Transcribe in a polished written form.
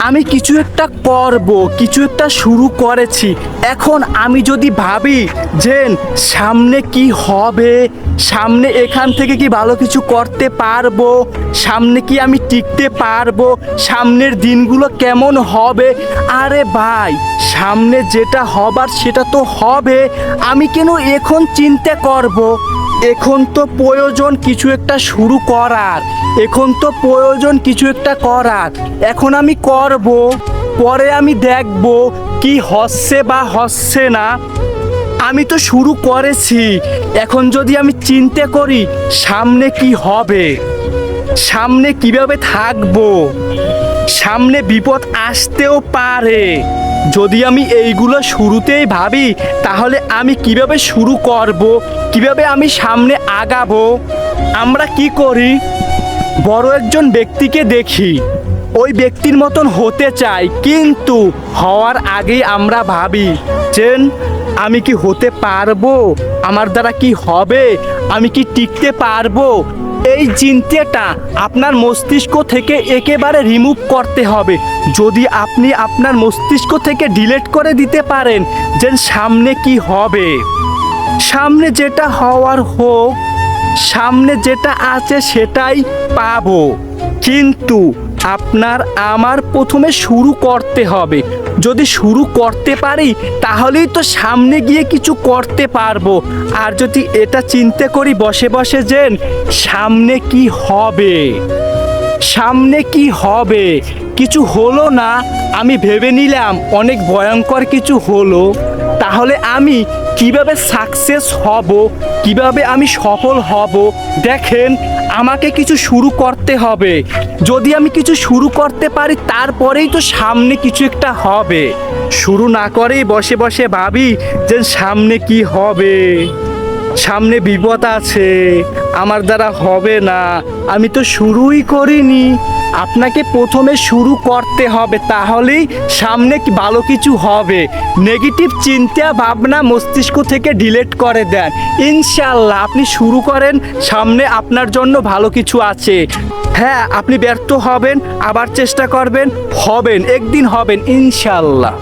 আমি কিছু একটা করব, কিছু একটা শুরু করেছি। এখন আমি যদি ভাবি যে সামনে কি হবে, সামনে এখান থেকে কি ভালো কিছু করতে পারবো, সামনে কি আমি টিকতে পারবো, সামনের দিনগুলো কেমন হবে, আরে ভাই সামনে যেটা হবার সেটা তো হবে। আমি কেন এখন চিন্তা করব? এখন তো প্রয়োজন কিছু একটা শুরু করার, এখন তো প্রয়োজন কিছু একটা করার। এখন আমি করব, পরে আমি দেখব কি হচ্ছে বা হচ্ছে না। আমি তো শুরু করেছি, এখন যদি আমি চিন্তা করি সামনে কি হবে, সামনে কিভাবে থাকবো, সামনে বিপদ আসতেও পারে। যদি আমি এইগুলো শুরুতেই ভাবি তাহলে আমি কিভাবে শুরু করব, কিভাবে আমি সামনে আগাবো। আমরা কি করি, বড় একজন ব্যক্তিকে দেখি, ওই ব্যক্তির মতন হতে চাই, কিন্তু হওয়ার আগেই আমরা ভাবি যে আমি কি হতে পারবো, আমার দ্বারা কি হবে, আমি কি টিকতে পারবো। এই চিন্তাটা আপনার মস্তিষ্ক থেকে একেবারে রিমুভ করতে হবে। যদি আপনি আপনার মস্তিষ্ক থেকে ডিলিট করে দিতে পারেন যে সামনে কি হবে, সামনে যেটা হওয়ার হোক, সামনে যেটা আছে সেটাই পাবো, কিন্তু আপনার আমার প্রথমে শুরু করতে হবে। যদি শুরু করতে পারি তাহলেই তো সামনে গিয়ে কিছু করতে পারবো। আর যদি এটা চিন্তা করি বসে বসে যে সামনে কি হবে, সামনে কি হবে, কিছু হলো না, আমি ভেবে নিলাম অনেক ভয়ঙ্কর কিছু হলো, তাহলে আমি কিভাবে সাকসেস হব, কিভাবে আমি সফল হব। দেখেন, আমাকে কিছু শুরু করতে হবে। যদি আমি কিছু শুরু করতে পারি তারপরেই তো সামনে কিছু একটা হবে। শুরু না করেই বসে বসে ভাবি যে সামনে কি হবে, সামনে বিপদ আছে, আমার দ্বারা হবে না, আমি তো শুরুই করিনি। আপনাকে প্রথমে শুরু করতে হবে, তাহলেই সামনে ভালো কিছু হবে। নেগেটিভ চিন্তা ভাবনা মস্তিষ্ক থেকে ডিলিট করে দেন। ইনশাল্লাহ আপনি শুরু করেন, সামনে আপনার জন্য ভালো কিছু আছে। হ্যাঁ, আপনি ব্যর্থ হবেন, আবার চেষ্টা করবেন, হবেন, একদিন হবেন ইনশাল্লাহ।